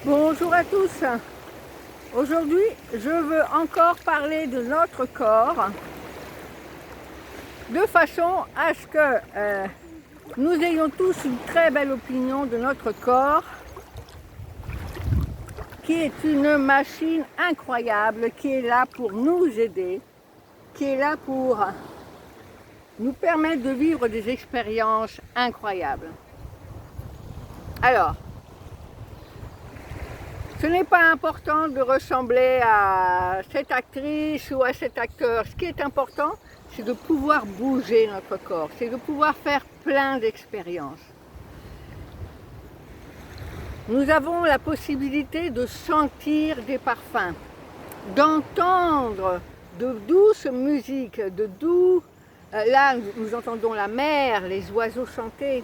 Bonjour à tous. Aujourd'hui, je veux encore parler de notre corps de façon à ce que nous ayons tous une très belle opinion de notre corps qui est une machine incroyable, qui est là pour nous aider, qui est là pour nous permettre de vivre des expériences incroyables. Alors, ce n'est pas important de ressembler à cette actrice ou à cet acteur. Ce qui est important, c'est de pouvoir bouger notre corps, c'est de pouvoir faire plein d'expériences. Nous avons la possibilité de sentir des parfums, d'entendre de douces musiques, de doux... Là, nous entendons la mer, les oiseaux chanter.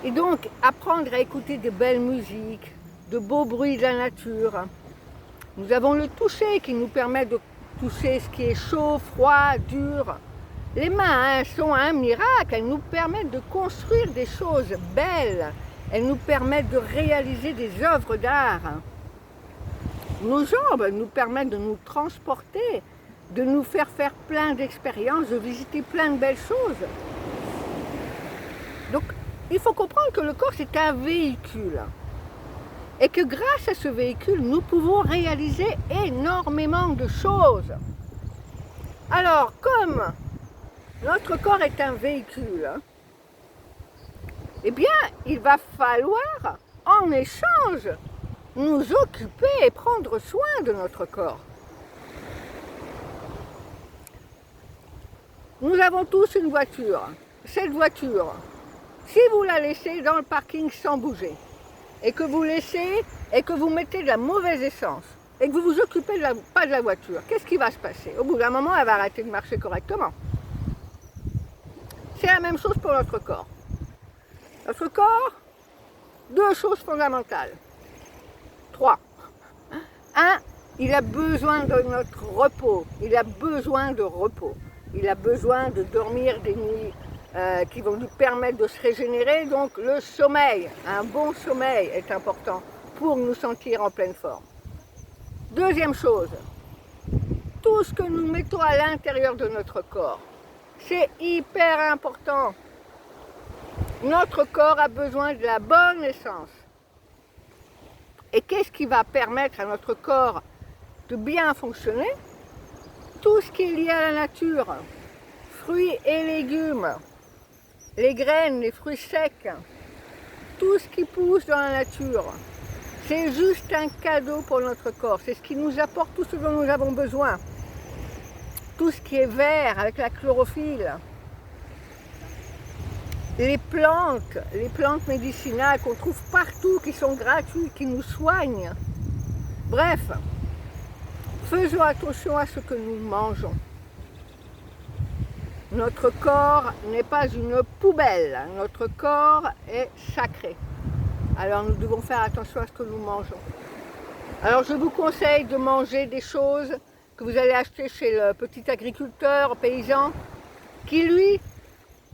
Et donc, apprendre à écouter de belles musiques, de beaux bruits de la nature. Nous avons le toucher qui nous permet de toucher ce qui est chaud, froid, dur. Les mains sont un miracle, elles nous permettent de construire des choses belles, elles nous permettent de réaliser des œuvres d'art. Nos jambes nous permettent de nous transporter, de nous faire plein d'expériences, de visiter plein de belles choses. Donc, il faut comprendre que le corps, c'est un véhicule. Et que grâce à ce véhicule, nous pouvons réaliser énormément de choses. Alors, comme notre corps est un véhicule, eh bien, il va falloir, en échange, nous occuper et prendre soin de notre corps. Nous avons tous une voiture. Cette voiture, si vous la laissez dans le parking sans bouger, et que vous laissez, et que vous mettez de la mauvaise essence, et que vous vous occupez pas de la voiture, qu'est-ce qui va se passer? Au bout d'un moment, elle va arrêter de marcher correctement. C'est la même chose pour notre corps. Notre corps, deux choses fondamentales. Trois. Un, il a besoin de notre repos, il a besoin de repos. Il a besoin de dormir des nuits qui vont nous permettre de se régénérer. Donc le sommeil, un bon sommeil est important pour nous sentir en pleine forme. Deuxième chose, tout ce que nous mettons à l'intérieur de notre corps, c'est hyper important. Notre corps a besoin de la bonne essence. Et qu'est-ce qui va permettre à notre corps de bien fonctionner? Tout ce qui est lié à la nature, fruits et légumes, les graines, les fruits secs, tout ce qui pousse dans la nature, c'est juste un cadeau pour notre corps. C'est ce qui nous apporte tout ce dont nous avons besoin. Tout ce qui est vert avec la chlorophylle, les plantes médicinales qu'on trouve partout, qui sont gratuites, qui nous soignent. Bref, faisons attention à ce que nous mangeons. Notre corps n'est pas une poubelle, notre corps est sacré. Alors nous devons faire attention à ce que nous mangeons. Alors je vous conseille de manger des choses que vous allez acheter chez le petit agriculteur, paysan, qui lui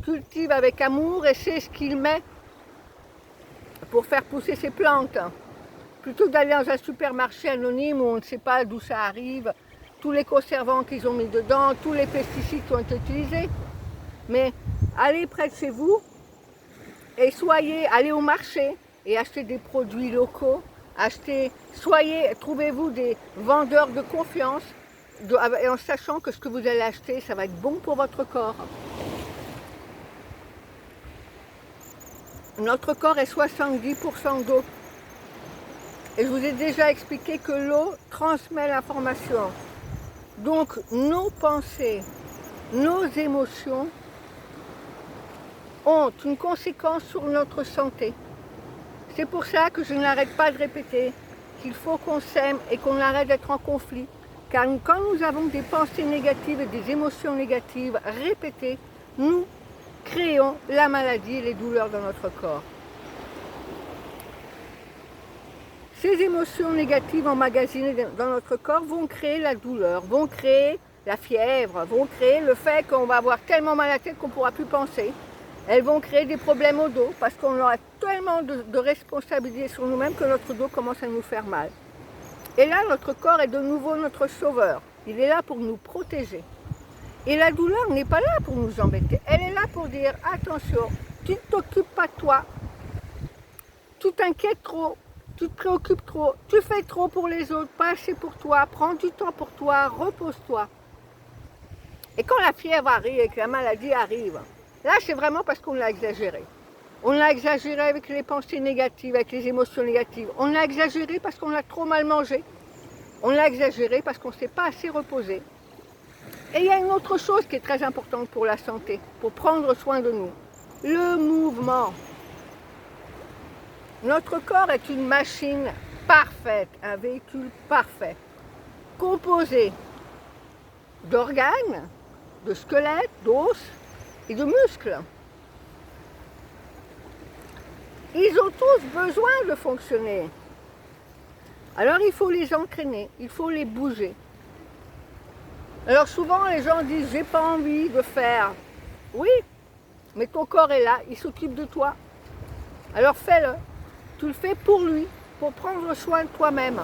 cultive avec amour et sait ce qu'il met pour faire pousser ses plantes. Plutôt que d'aller dans un supermarché anonyme où on ne sait pas d'où ça arrive, tous les conservants qu'ils ont mis dedans, tous les pesticides qui ont été utilisés. Mais allez près de chez vous et allez au marché et achetez des produits locaux, trouvez-vous des vendeurs de confiance et en sachant que ce que vous allez acheter, ça va être bon pour votre corps. Notre corps est 70% d'eau. Et je vous ai déjà expliqué que l'eau transmet l'information. Donc nos pensées, nos émotions ont une conséquence sur notre santé. C'est pour ça que je n'arrête pas de répéter qu'il faut qu'on s'aime et qu'on arrête d'être en conflit. Car quand nous avons des pensées négatives et des émotions négatives répétées, nous créons la maladie et les douleurs dans notre corps. Ces émotions négatives emmagasinées dans notre corps vont créer la douleur, vont créer la fièvre, vont créer le fait qu'on va avoir tellement mal à la tête qu'on ne pourra plus penser. Elles vont créer des problèmes au dos parce qu'on aura tellement de responsabilités sur nous-mêmes que notre dos commence à nous faire mal. Et là, notre corps est de nouveau notre sauveur. Il est là pour nous protéger. Et la douleur n'est pas là pour nous embêter. Elle est là pour dire, attention, tu ne t'occupes pas de toi, tu t'inquiètes trop, tu te préoccupes trop, tu fais trop pour les autres, pas assez pour toi, prends du temps pour toi, repose-toi. Et quand la fièvre arrive et que la maladie arrive, là c'est vraiment parce qu'on l'a exagéré. On l'a exagéré avec les pensées négatives, avec les émotions négatives. On l'a exagéré parce qu'on a trop mal mangé. On l'a exagéré parce qu'on ne s'est pas assez reposé. Et il y a une autre chose qui est très importante pour la santé, pour prendre soin de nous. Le mouvement. Notre corps est une machine parfaite, un véhicule parfait, composé d'organes, de squelettes, d'os et de muscles. Ils ont tous besoin de fonctionner. Alors il faut les entraîner, il faut les bouger. Alors souvent les gens disent j'ai pas envie de faire. Oui, mais ton corps est là, il s'occupe de toi. Alors fais-le. Tu le fais pour lui, pour prendre soin de toi-même.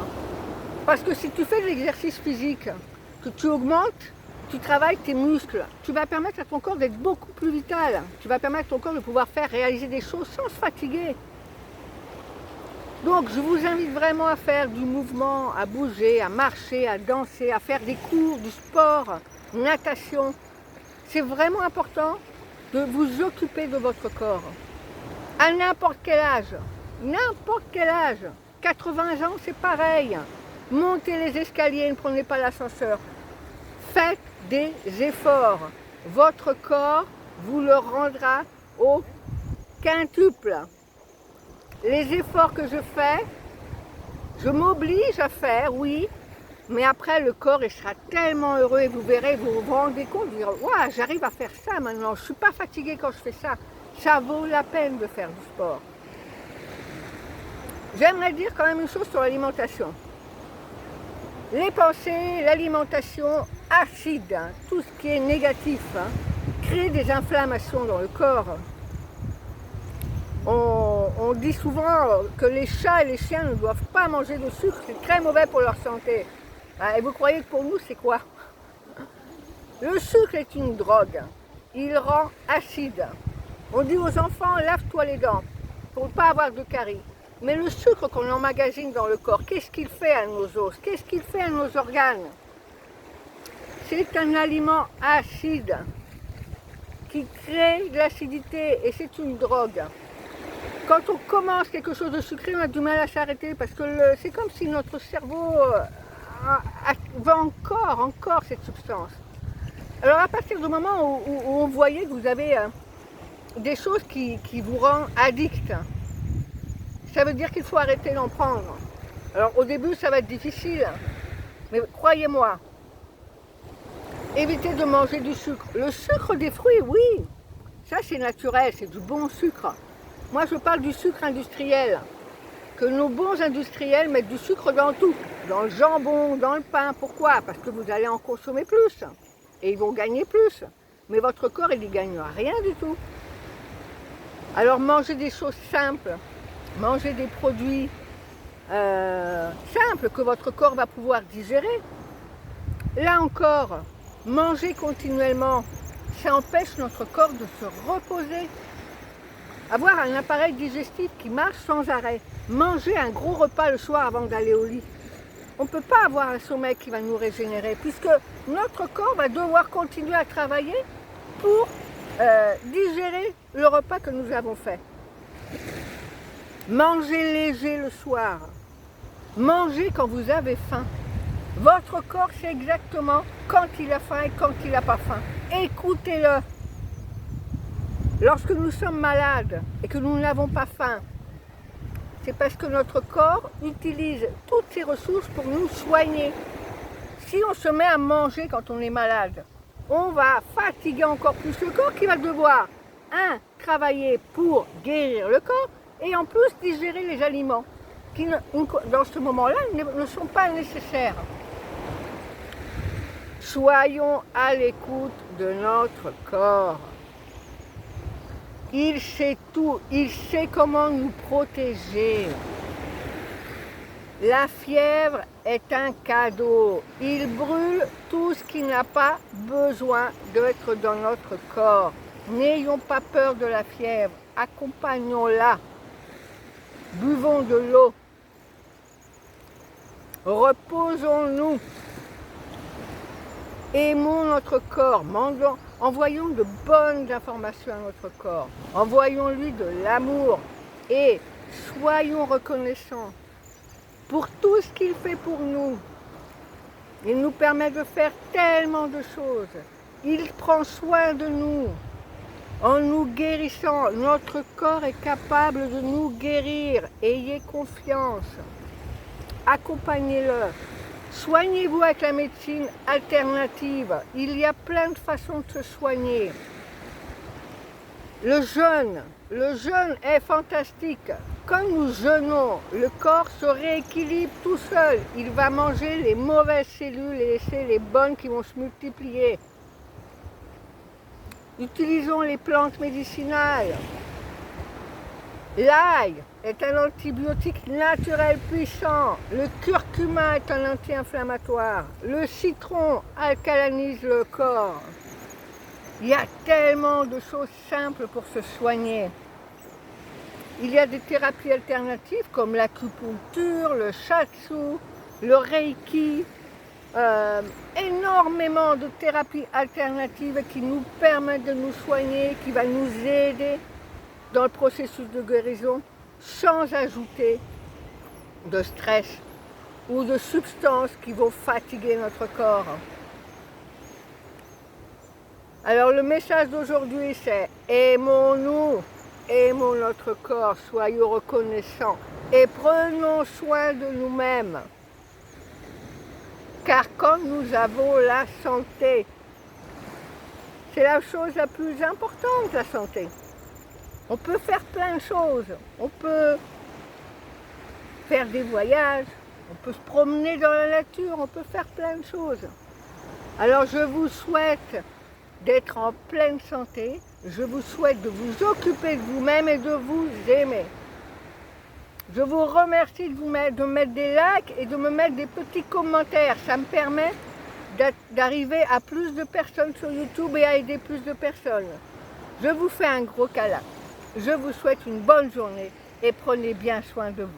Parce que si tu fais de l'exercice physique, que tu augmentes, tu travailles tes muscles, tu vas permettre à ton corps d'être beaucoup plus vital. Tu vas permettre à ton corps de pouvoir réaliser des choses sans se fatiguer. Donc je vous invite vraiment à faire du mouvement, à bouger, à marcher, à danser, à faire des cours, du sport, natation. C'est vraiment important de vous occuper de votre corps. À n'importe quel âge. N'importe quel âge. 80 ans, c'est pareil. Montez les escaliers, ne prenez pas l'ascenseur. Faites des efforts. Votre corps vous le rendra au quintuple. Les efforts que je fais, je m'oblige à faire, oui, mais après le corps il sera tellement heureux et vous verrez, vous vous rendez compte, vous direz, waouh, j'arrive à faire ça maintenant, je ne suis pas fatiguée quand je fais ça. Ça vaut la peine de faire du sport. J'aimerais dire quand même une chose sur l'alimentation. Les pensées, l'alimentation acide, tout ce qui est négatif, crée des inflammations dans le corps. On dit souvent que les chats et les chiens ne doivent pas manger de sucre, c'est très mauvais pour leur santé. Et vous croyez que pour nous, c'est quoi? Le sucre est une drogue, il rend acide. On dit aux enfants, lave-toi les dents pour ne pas avoir de caries. Mais le sucre qu'on emmagasine dans le corps, qu'est-ce qu'il fait à nos os? Qu'est-ce qu'il fait à nos organes? C'est un aliment acide qui crée de l'acidité et c'est une drogue. Quand on commence quelque chose de sucré, on a du mal à s'arrêter parce que c'est comme si notre cerveau veut encore cette substance. Alors à partir du moment où on voyait que vous avez des choses qui vous rendent addict, ça veut dire qu'il faut arrêter d'en prendre. Alors au début ça va être difficile, mais croyez-moi, évitez de manger du sucre. Le sucre des fruits, oui, ça c'est naturel, c'est du bon sucre. Moi, je parle du sucre industriel, que nos bons industriels mettent du sucre dans tout, dans le jambon, dans le pain. Pourquoi? Parce que vous allez en consommer plus, et ils vont gagner plus. Mais votre corps, il n'y gagne rien du tout. Alors, mangez des choses simples, mangez des produits simples que votre corps va pouvoir digérer. Là encore, manger continuellement, ça empêche notre corps de se reposer. Avoir un appareil digestif qui marche sans arrêt, manger un gros repas le soir avant d'aller au lit. On ne peut pas avoir un sommeil qui va nous régénérer puisque notre corps va devoir continuer à travailler pour digérer le repas que nous avons fait. Mangez léger le soir. Mangez quand vous avez faim. Votre corps sait exactement quand il a faim et quand il n'a pas faim. Écoutez-le. Lorsque nous sommes malades et que nous n'avons pas faim, c'est parce que notre corps utilise toutes ses ressources pour nous soigner. Si on se met à manger quand on est malade, on va fatiguer encore plus le corps qui va devoir, travailler pour guérir le corps et en plus digérer les aliments qui, dans ce moment-là, ne sont pas nécessaires. Soyons à l'écoute de notre corps. Il sait tout, il sait comment nous protéger. La fièvre est un cadeau. Il brûle tout ce qui n'a pas besoin d'être dans notre corps. N'ayons pas peur de la fièvre, accompagnons-la. Buvons de l'eau. Reposons-nous. Aimons notre corps, envoyons de bonnes informations à notre corps. Envoyons-lui de l'amour et soyons reconnaissants pour tout ce qu'il fait pour nous. Il nous permet de faire tellement de choses. Il prend soin de nous. En nous guérissant, notre corps est capable de nous guérir. Ayez confiance. Accompagnez-le. Soignez-vous avec la médecine alternative. Il y a plein de façons de se soigner. Le jeûne est fantastique. Quand nous jeûnons, le corps se rééquilibre tout seul. Il va manger les mauvaises cellules et laisser les bonnes qui vont se multiplier. Utilisons les plantes médicinales. L'ail est un antibiotique naturel puissant. Le curcuma est un anti-inflammatoire. Le citron alcalinise le corps. Il y a tellement de choses simples pour se soigner. Il y a des thérapies alternatives comme l'acupuncture, le shiatsu, le reiki, énormément de thérapies alternatives qui nous permettent de nous soigner, qui va nous aider dans le processus de guérison sans ajouter de stress ou de substances qui vont fatiguer notre corps. Alors le message d'aujourd'hui c'est aimons-nous, aimons notre corps, soyons reconnaissants et prenons soin de nous-mêmes. Car quand nous avons la santé, c'est la chose la plus importante, la santé. On peut faire plein de choses, on peut faire des voyages, on peut se promener dans la nature, on peut faire plein de choses. Alors je vous souhaite d'être en pleine santé, je vous souhaite de vous occuper de vous-même et de vous aimer. Je vous remercie de me mettre des likes et de me mettre des petits commentaires, ça me permet d'arriver à plus de personnes sur YouTube et à aider plus de personnes. Je vous fais un gros câlin. Je vous souhaite une bonne journée et prenez bien soin de vous.